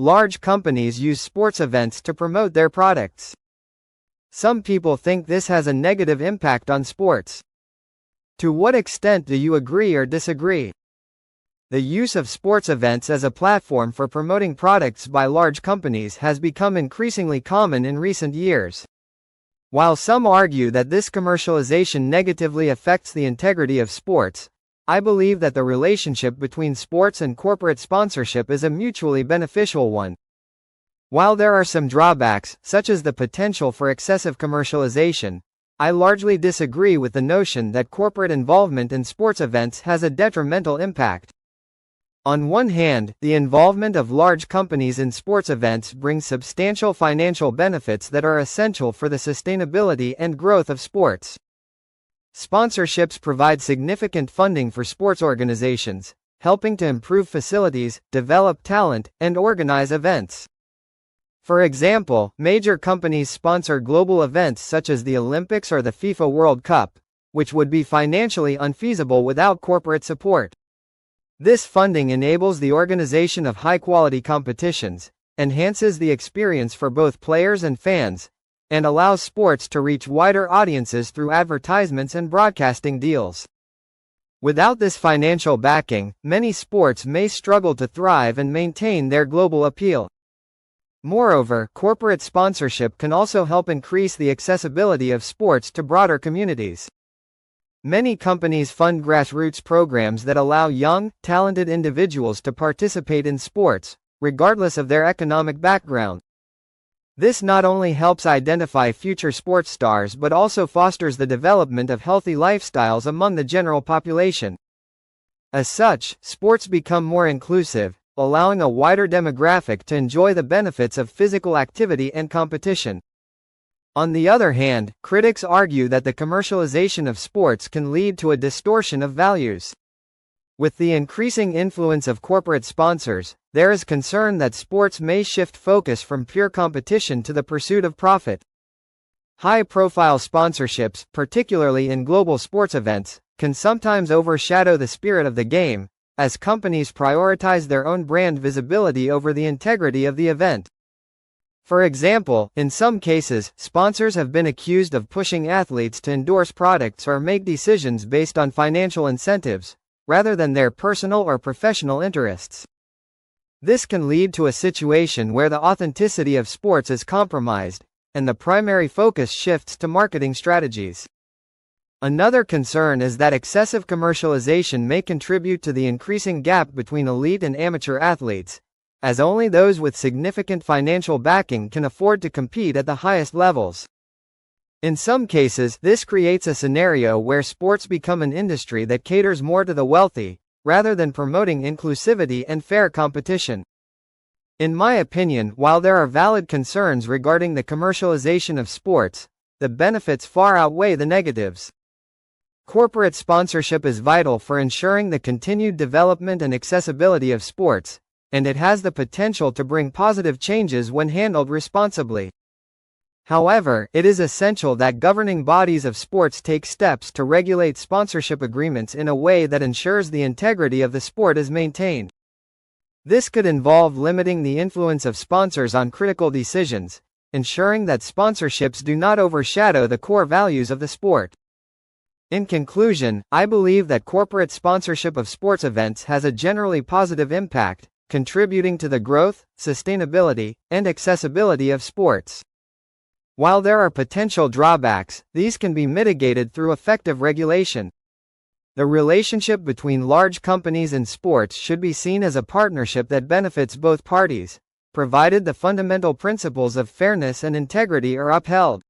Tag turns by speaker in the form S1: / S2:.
S1: large companies use sports events to promote their products. Some people think this has a negative impact on sports. To what extent do you agree or disagree? The use of sports events as a platform for promoting products by large companies has become increasingly common in recent years. While some argue that this commercialization negatively affects the integrity of sports, I believe that the relationship between sports and corporate sponsorship is a mutually beneficial one. While there are some drawbacks, such as the potential for excessive commercialization, I largely disagree with the notion that corporate involvement in sports events has a detrimental impact. On one hand, the involvement of large companies in sports events brings substantial financial benefits that are essential for the sustainability and growth of sports. Sponsorships provide significant funding for sports organizations, helping to improve facilities, develop talent, and organize events. For example, major companies sponsor global events such as the Olympics or the FIFA World Cup, which would be financially unfeasible without corporate support. This funding enables the organization of high-quality competitions, enhances the experience for both players and fans, and allows sports to reach wider audiences through advertisements and broadcasting deals. Without this financial backing, many sports may struggle to thrive and maintain their global appeal. Moreover, corporate sponsorship can also help increase the accessibility of sports to broader communities. Many companies fund grassroots programs that allow young, talented individuals to participate in sports, regardless of their economic background. This not only helps identify future sports stars but also fosters the development of healthy lifestyles among the general population. As such, sports become more inclusive, allowing a wider demographic to enjoy the benefits of physical activity and competition. On the other hand, critics argue that the commercialization of sports can lead to a distortion of values. With the increasing influence of corporate sponsors, there is concern that sports may shift focus from pure competition to the pursuit of profit. High-profile sponsorships, particularly in global sports events, can sometimes overshadow the spirit of the game, as companies prioritize their own brand visibility over the integrity of the event. For example, in some cases, sponsors have been accused of pushing athletes to endorse products or make decisions based on financial incentives, rather than their personal or professional interests. This can lead to a situation where the authenticity of sports is compromised, and the primary focus shifts to marketing strategies. Another concern is that excessive commercialization may contribute to the increasing gap between elite and amateur athletes, as only those with significant financial backing can afford to compete at the highest levels. In some cases, this creates a scenario where sports become an industry that caters more to the wealthy, rather than promoting inclusivity and fair competition. In my opinion, while there are valid concerns regarding the commercialization of sports, the benefits far outweigh the negatives. Corporate sponsorship is vital for ensuring the continued development and accessibility of sports, and it has the potential to bring positive changes when handled responsibly. However, it is essential that governing bodies of sports take steps to regulate sponsorship agreements in a way that ensures the integrity of the sport is maintained. This could involve limiting the influence of sponsors on critical decisions, ensuring that sponsorships do not overshadow the core values of the sport. In conclusion, I believe that corporate sponsorship of sports events has a generally positive impact, contributing to the growth, sustainability, and accessibility of sports. While there are potential drawbacks, these can be mitigated through effective regulation. The relationship between large companies and sports should be seen as a partnership that benefits both parties, provided the fundamental principles of fairness and integrity are upheld.